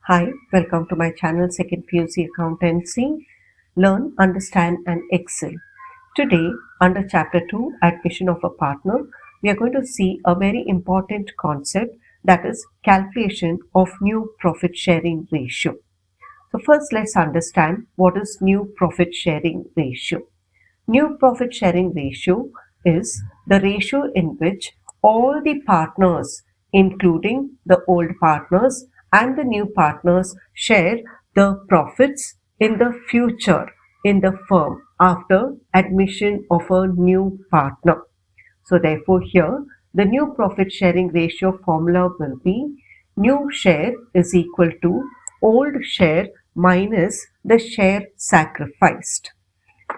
Hi, welcome to my channel Second PUC Accountancy. Learn, understand and excel. Today, under chapter 2, admission of a partner, we are going to see a very important concept, that is calculation of new profit sharing ratio. So first let's understand what is new profit sharing ratio. New profit sharing ratio is the ratio in which all the partners, including the old partners and the new partners, share the profits in the future in the firm after admission of a new partner. So therefore here the new profit sharing ratio formula will be new share is equal to old share minus the share sacrificed.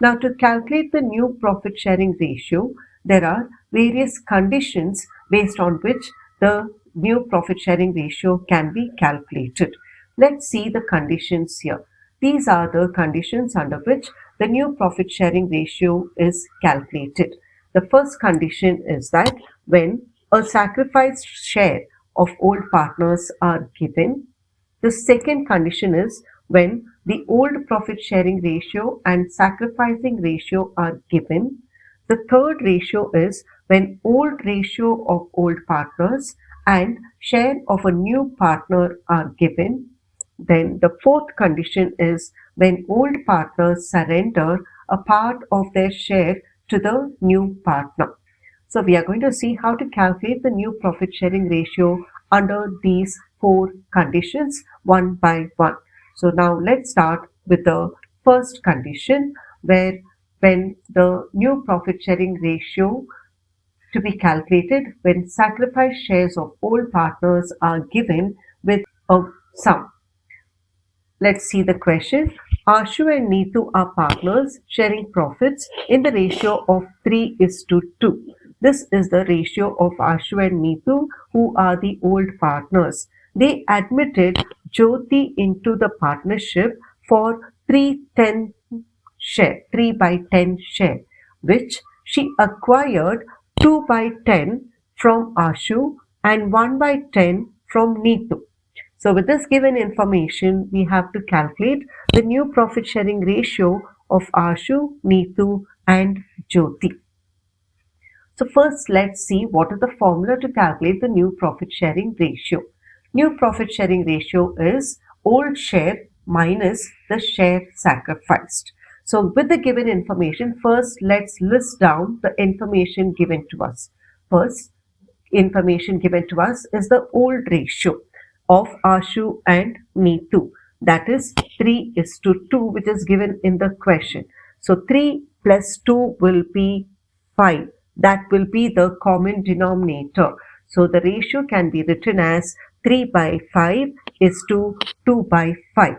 Now, to calculate the new profit sharing ratio, there are various conditions based on which the new profit sharing ratio can be calculated. Let's see the conditions here. These are the conditions under which the new profit sharing ratio is calculated. The first condition is that when a sacrificed share of old partners are given, the second condition is when the old profit sharing ratio and sacrificing ratio are given. The third ratio is when old ratio of old partners and share of a new partner are given. Then the fourth condition is when old partners surrender a part of their share to the new partner. So we are going to see how to calculate the new profit sharing ratio under these four conditions one by one. So now let's start with the first condition, where when the new profit sharing ratio to be calculated when sacrifice shares of all partners are given with a sum. Let's see the question. Ashu and Neetu are partners sharing profits in the ratio of 3:2. This is the ratio of Ashu and Neetu, who are the old partners. They admitted Jyoti into the partnership for 3 by 10 share, which she acquired 2 by 10 from Ashu and 1 by 10 from Neetu. So with this given information, we have to calculate the new profit sharing ratio of Ashu, Neetu and Jyoti. So first let's see what is the formula to calculate the new profit sharing ratio. New profit sharing ratio is old share minus the share sacrificed. So with the given information, first let's list down the information given to us. First information given to us is the old ratio of Ashu and Neetu, that is 3:2, which is given in the question. So 3 plus 2 will be 5. That will be the common denominator. So the ratio can be written as 3 by 5 is to 2 by 5.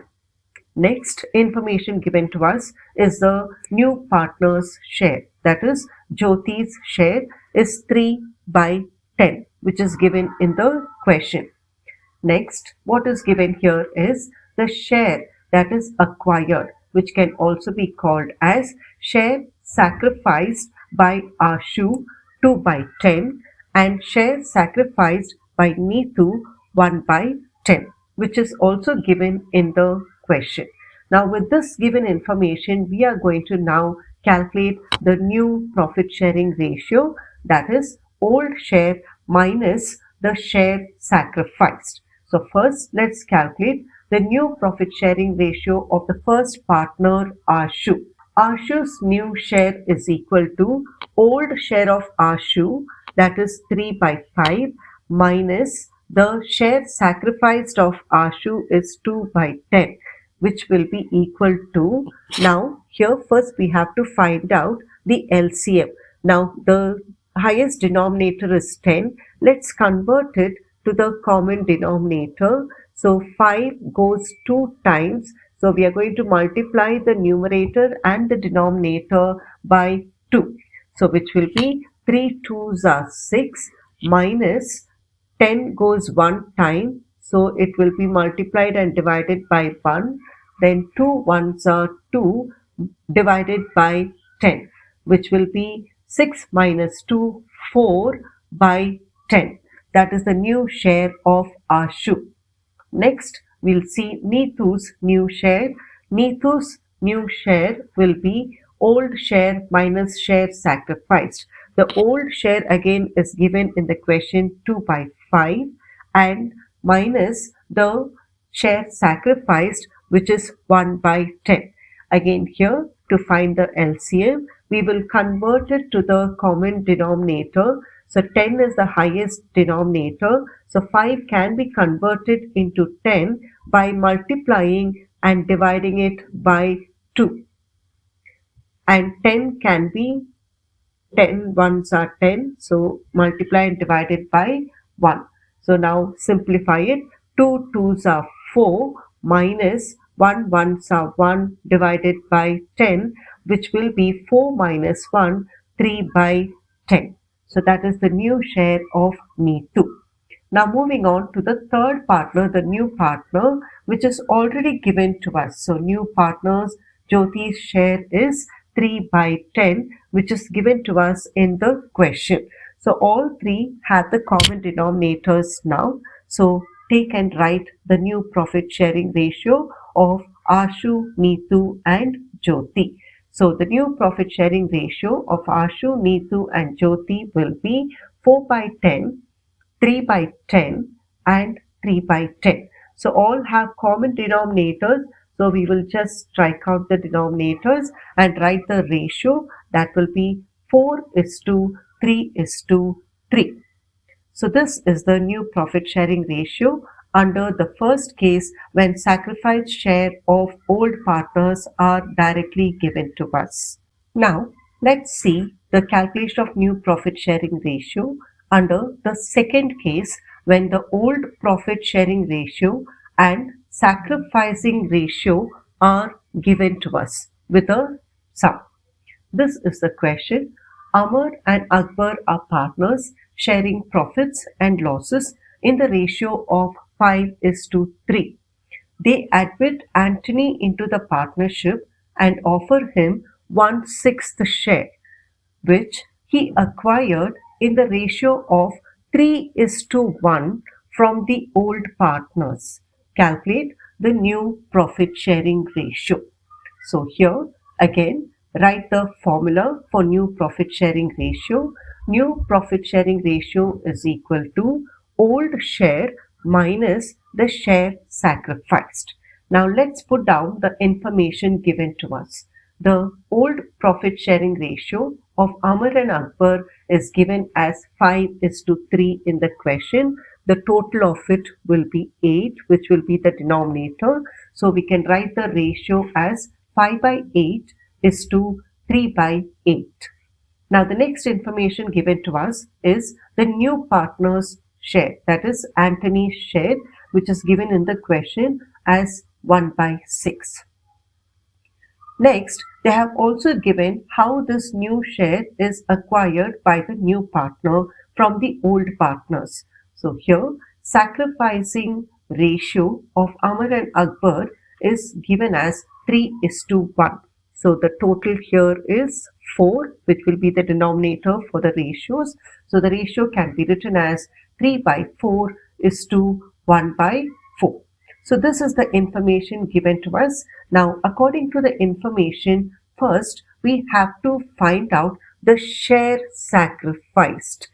Next information given to us is the new partner's share, that is Jyoti's share is 3 by 10, which is given in the question. Next, what is given here is the share that is acquired, which can also be called as share sacrificed by Ashu 2 by 10 and share sacrificed by Neetu 1 by 10, which is also given in the question. Now with this given information, we are going to now calculate the new profit sharing ratio, that is old share minus the share sacrificed. So first let's calculate the new profit sharing ratio of the first partner Ashu. Ashu's new share is equal to old share of Ashu, that is 3 by 5 minus the share sacrificed of Ashu is 2 by 10, which will be equal to, now here first we have to find out the LCM. Now the highest denominator is 10. Let's convert it to the common denominator. So 5 goes 2 times. So we are going to multiply the numerator and the denominator by 2. So which will be 3 2s are 6 minus 10 goes 1 time. So it will be multiplied and divided by 1. Then 2 1s are 2 divided by 10, which will be 6 minus 2, 4 by 10. That is the new share of Ashu. Next, we'll see Neetu's new share. Neetu's new share will be old share minus share sacrificed. The old share again is given in the question 2 by 5 and minus the share sacrificed, which is 1 by 10. Again here, to find the LCM, we will convert it to the common denominator. So 10 is the highest denominator. So 5 can be converted into 10 by multiplying and dividing it by 2. And 10 can be 10 ones are 10. So multiply and divide it by 1. So now simplify it. 2 twos are 4 minus 1 ones are 1 divided by 10, which will be 4 minus 1, 3 by 10. So that is the new share of Neetu. Now moving on to the third partner, the new partner, which is already given to us. So new partners, Jyoti's share is 3 by 10, which is given to us in the question. So all three have the common denominators now. So take and write the new profit sharing ratio of Ashu, Neetu and Jyoti. So the new profit sharing ratio of Ashu, Neetu and Jyoti will be 4 by 10, 3 by 10 and 3 by 10. So all have common denominators. So we will just strike out the denominators and write the ratio. That will be 4:3:3. So this is the new profit sharing ratio under the first case when sacrificed share of old partners are directly given to us. Now let's see the calculation of new profit sharing ratio under the second case when the old profit sharing ratio and sacrificing ratio are given to us with a sum. This is the question. Amar and Akbar are partners sharing profits and losses in the ratio of 5:3. They admit Anthony into the partnership and offer him 1/6 share, which he acquired in the ratio of 3:1 from the old partners. Calculate the new profit sharing ratio. So here again write the formula for new profit sharing ratio. New profit sharing ratio is equal to old share minus the share sacrificed. Now let's put down the information given to us. The old profit sharing ratio of Amar and Akbar is given as 5:3 in the question. The total of it will be 8, which will be the denominator. So we can write the ratio as 5 by 8 is to 3 by 8. Now the next information given to us is the new partner's share, that is Anthony's share, which is given in the question as 1 by 6. Next, they have also given how this new share is acquired by the new partner from the old partners. So here, sacrificing ratio of Amar and Akbar is given as 3:1. So the total here is 4, which will be the denominator for the ratios. So the ratio can be written as 3 by 4 is to 1 by 4. So this is the information given to us. Now, according to the information, first we have to find out the share sacrificed.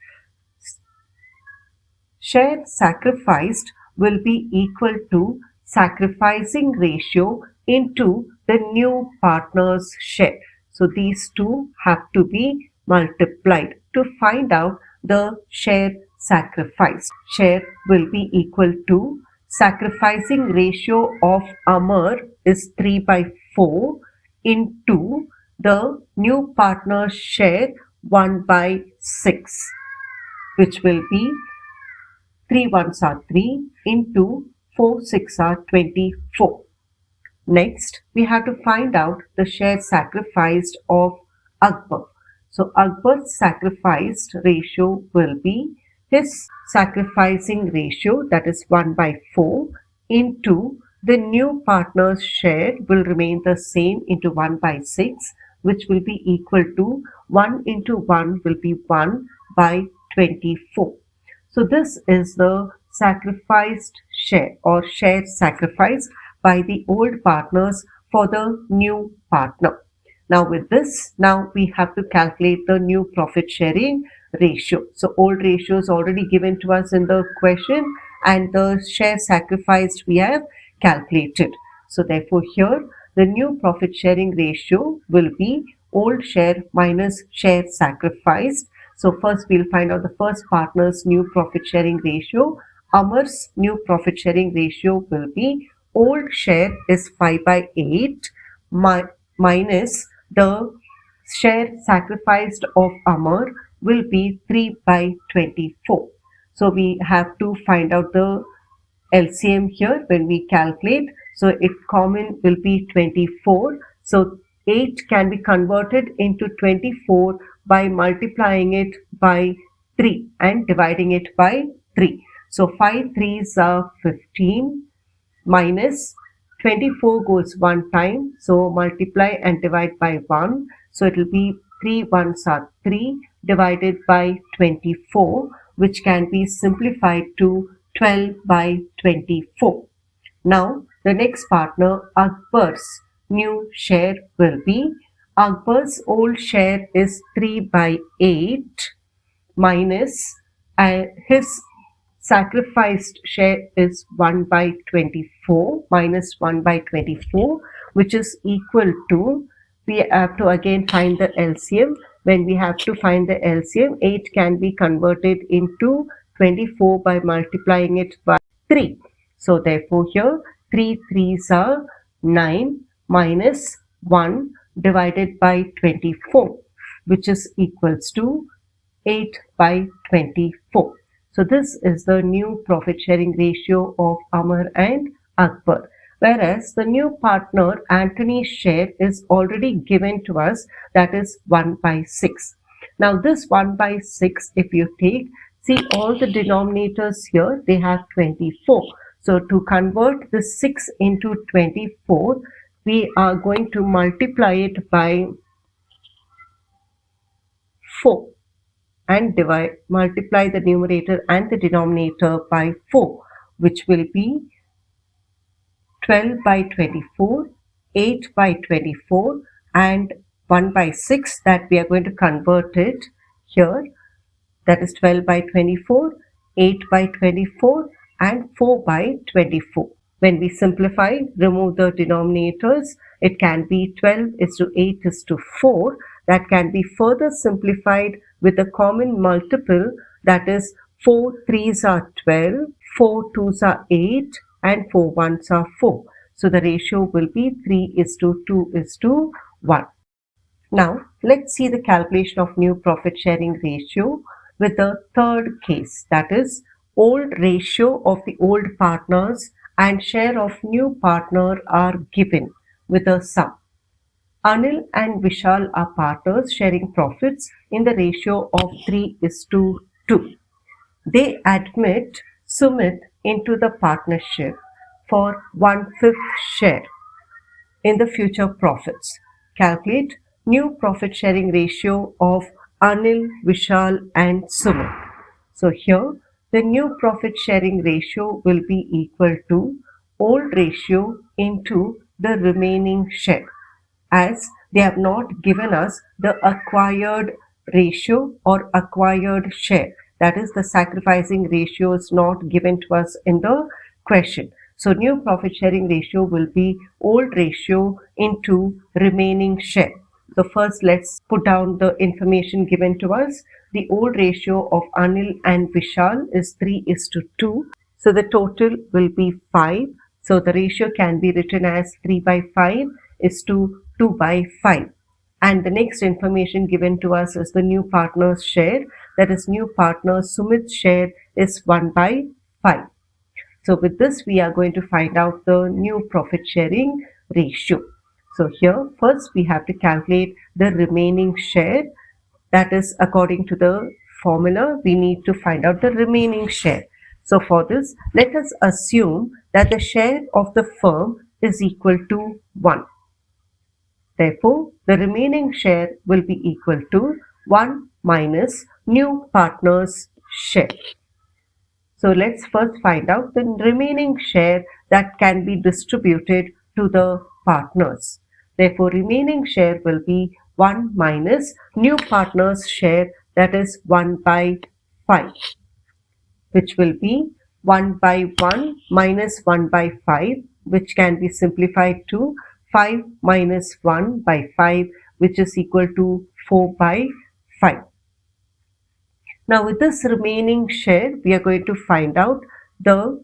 Share sacrificed will be equal to sacrificing ratio into the new partner's share. So these two have to be multiplied to find out the share sacrificed. Share will be equal to sacrificing ratio of Amar is 3 by 4 into the new partner's share 1 by 6, which will be 3 ones are 3 into 4 6 are 24. Next, we have to find out the share sacrificed of Akbar. So Akbar's sacrificed ratio will be his sacrificing ratio, that is 1 by 4, into the new partner's share will remain the same into 1 by 6, which will be equal to 1 into 1 will be 1 by 24. So this is the sacrificed share or share sacrificed by the old partners for the new partner. Now with this, now we have to calculate the new profit sharing ratio. So old ratio is already given to us in the question and the share sacrificed we have calculated. So therefore here the new profit sharing ratio will be old share minus share sacrificed. So first we'll find out the first partner's new profit sharing ratio. Amar's new profit sharing ratio will be old share is 5 by 8 minus the share sacrificed of Amar will be 3 by 24. So we have to find out the LCM here when we calculate. So it common will be 24. So 8 can be converted into 24 by multiplying it by 3 and dividing it by 3. So 5 threes are 15 minus 24 goes one time. So multiply and divide by 1. So it will be 3 ones are 3 divided by 24, which can be simplified to 12 by 24. Now the next partner Akbar's new share will be Akbar's old share is 3 by 8 minus his sacrificed share is 1 by 24 minus 1 by 24, which is equal to, we have to again find the LCM. When we have to find the LCM, 8 can be converted into 24 by multiplying it by 3. So therefore here 3 threes are 9 minus 1 divided by 24, which is equals to 8 by 24. So this is the new profit sharing ratio of Amar and Akbar. Whereas the new partner Anthony's share is already given to us, that is 1 by 6. Now this 1 by 6, if you take, see all the denominators here, they have 24. So to convert the 6 into 24, we are going to multiply it by 4 and multiply the numerator and the denominator by 4, which will be 12 by 24, 8 by 24 and 1 by 6 that we are going to convert it here. That is 12 by 24, 8 by 24 and 4 by 24. When we simplify, remove the denominators, it can be 12 is to 8 is to 4. That can be further simplified with a common multiple, that is 4 threes are 12, 4 twos are 8 and 4 ones are 4. So the ratio will be 3 is to 2 is to 1. Now let's see the calculation of new profit sharing ratio with the third case, that is old ratio of the old partners and share of new partner are given with a sum. Anil and Vishal are partners sharing profits in the ratio of 3 is to 2. They admit Sumit into the partnership for 1/5 share in the future profits. Calculate new profit sharing ratio of Anil, Vishal and Sumit. So here the new profit sharing ratio will be equal to old ratio into the remaining share, as they have not given us the acquired ratio or acquired share. That is, the sacrificing ratio is not given to us in the question. So new profit sharing ratio will be old ratio into remaining share. So first let's put down the information given to us. The old ratio of Anil and Vishal is 3 is to 2. So the total will be 5. So the ratio can be written as 3 by 5 is to 2 by 5. And the next information given to us is the new partner's share. That is, new partner Sumit's share is 1 by 5. So with this we are going to find out the new profit sharing ratio. So here first we have to calculate the remaining share. That is, according to the formula, we need to find out the remaining share. So for this, let us assume that the share of the firm is equal to 1. Therefore, the remaining share will be equal to 1 minus new partner's share. So let's first find out the remaining share that can be distributed to the partners. Therefore, remaining share will be 1 minus new partner's share, that is 1 by 5, which will be 1 by 1 minus 1 by 5, which can be simplified to 5 minus 1 by 5, which is equal to 4 by 5. Now with this remaining share, we are going to find out the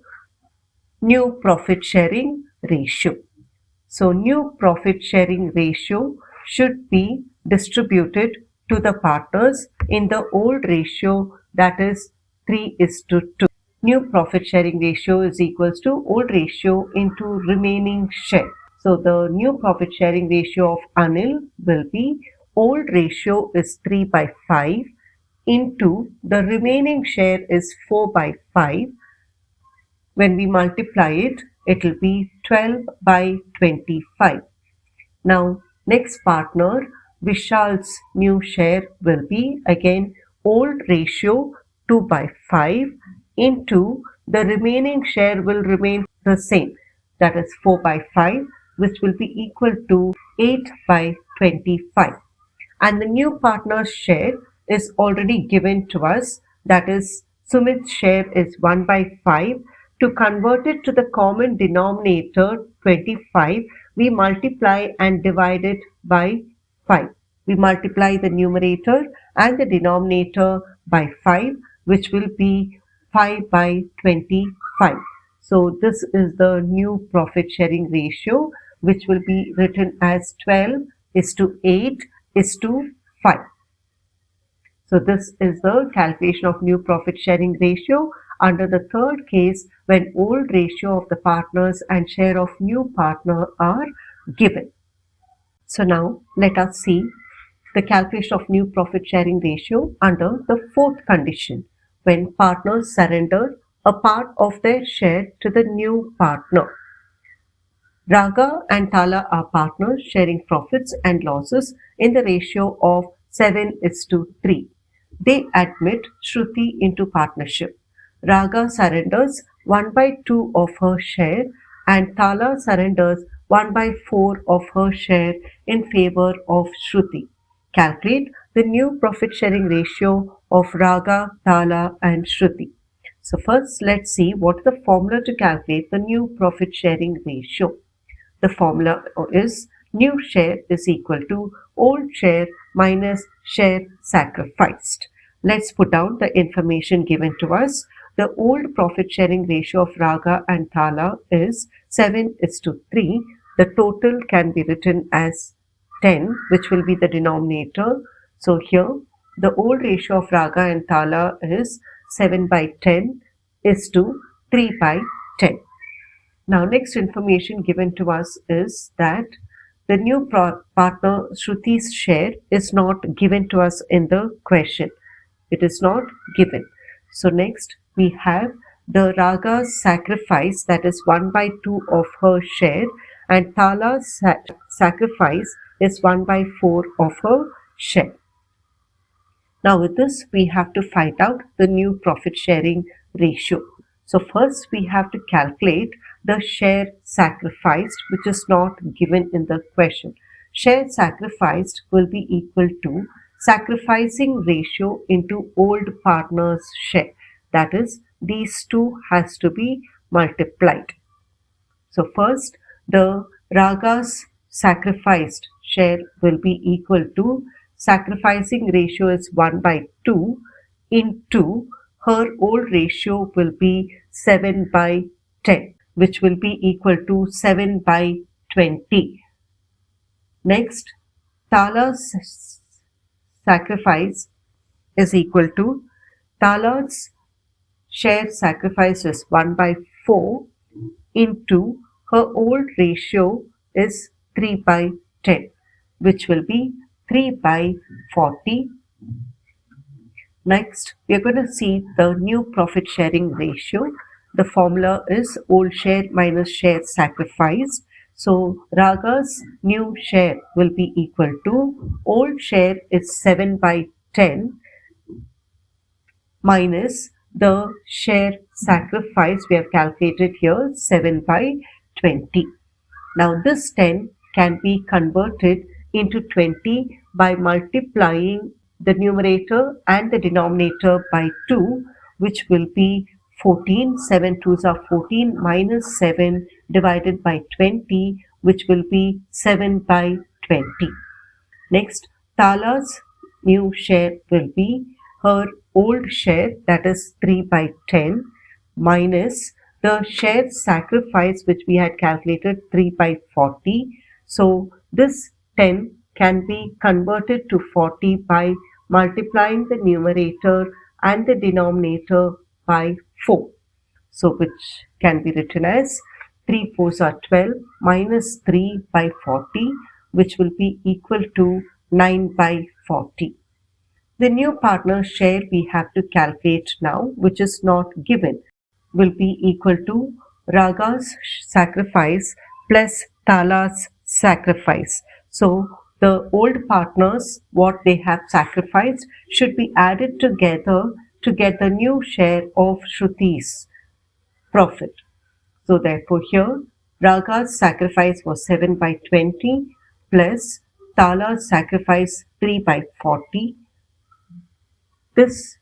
new profit sharing ratio. So new profit sharing ratio should be distributed to the partners in the old ratio, that is 3:2. New profit sharing ratio is equals to old ratio into remaining share. So the new profit sharing ratio of Anil will be old ratio is 3 by 5 into the remaining share is 4 by 5. When we multiply it, it will be 12 by 25. Now, next partner, Vishal's new share will be again old ratio 2 by 5 into the remaining share will remain the same, that is 4 by 5, which will be equal to 8 by 25. And the new partner's share is already given to us, that is Sumit's share is 1 by 5. To convert it to the common denominator 25, we multiply and divide it by 5. We multiply the numerator and the denominator by 5, which will be 5 by 25. So this is the new profit sharing ratio, which will be written as 12:8:5. So this is the calculation of new profit sharing ratio under the third case when old ratio of the partners and share of new partner are given. So now let us see the calculation of new profit sharing ratio under the fourth condition when partners surrender a part of their share to the new partner. Raga and Tala are partners sharing profits and losses in the ratio of 7:3. They admit Shruti into partnership. Raga surrenders 1 by 2 of her share and Tala surrenders 1 by 4 of her share in favor of Shruti. Calculate the new profit sharing ratio of Raga, Tala and Shruti. So first let's see what is the formula to calculate the new profit sharing ratio. The formula is new share is equal to old share minus share sacrificed. Let's put down the information given to us. The old profit sharing ratio of Raga and Tala is 7:3. The total can be written as 10, which will be the denominator. So here the old ratio of Raga and Tala is 7 by 10 is to 3 by 10. Now, next information given to us is that the new partner Shruti's share is not given to us in the question. It is not given. So, next we have the Raga's sacrifice, that is 1 by 2 of her share, and Tala's sacrifice is 1 by 4 of her share. Now, with this, we have to find out the new profit sharing ratio. So, first we have to calculate the share sacrificed, which is not given in the question. Share sacrificed will be equal to sacrificing ratio into old partner's share. That is, these two has to be multiplied. So first, the Raga's sacrificed share will be equal to sacrificing ratio is 1 by 2 into her old ratio will be 7 by 10, which will be equal to 7 by 20. Next, Tala's sacrifice is equal to Tala's share sacrifice is 1 by 4 into her old ratio is 3 by 10, which will be 3 by 40. Next, we are going to see the new profit sharing ratio. The formula is old share minus share sacrificed. So, Raga's new share will be equal to old share is 7 by 10 minus the share sacrifice we have calculated here 7 by 20. Now this 10 can be converted into 20 by multiplying the numerator and the denominator by 2, which will be 14. 7 twos are 14 minus 7 divided by 20, which will be 7 by 20. Next, Tala's new share will be her old share, that is 3 by 10, minus the share sacrifice which we had calculated 3 by 40. So this 10 can be converted to 40 by multiplying the numerator and the denominator by 4. So which can be written as 3 fours are 12 minus 3 by 40, which will be equal to 9 by 40. The new partner share we have to calculate now, which is not given, will be equal to Raga's sacrifice plus Tala's sacrifice. So the old partners, what they have sacrificed, should be added together to get the new share of Shruti's profit. So therefore here Raga's sacrifice was 7 by 20 plus Tala's sacrifice 3 by 40. This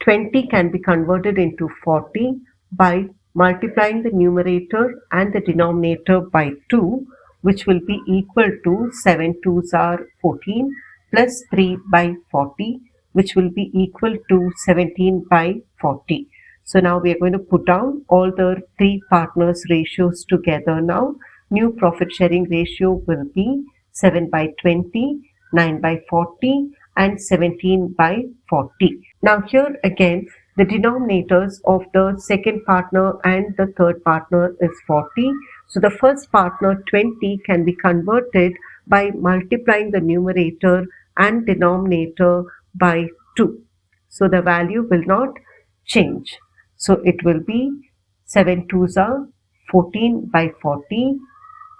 20 can be converted into 40 by multiplying the numerator and the denominator by 2, which will be equal to 7 twos are 14 plus 3 by 40, which will be equal to 17 by 40. So now we are going to put down all the three partners ratios together now. New profit sharing ratio will be 7 by 20, 9 by 40 and 17 by 40. Now here again the denominators of the second partner and the third partner is 40. So the first partner 20 can be converted by multiplying the numerator and denominator by 2. So the value will not change. So it will be 7 twos are 14 by 40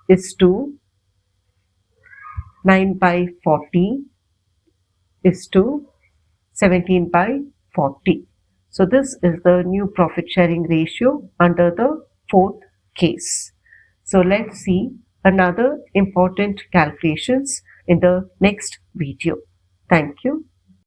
is to 9 by 40 is to 17 by 40. So this is the new profit sharing ratio under the fourth case. So let's see another important calculations in the next video. Thank you.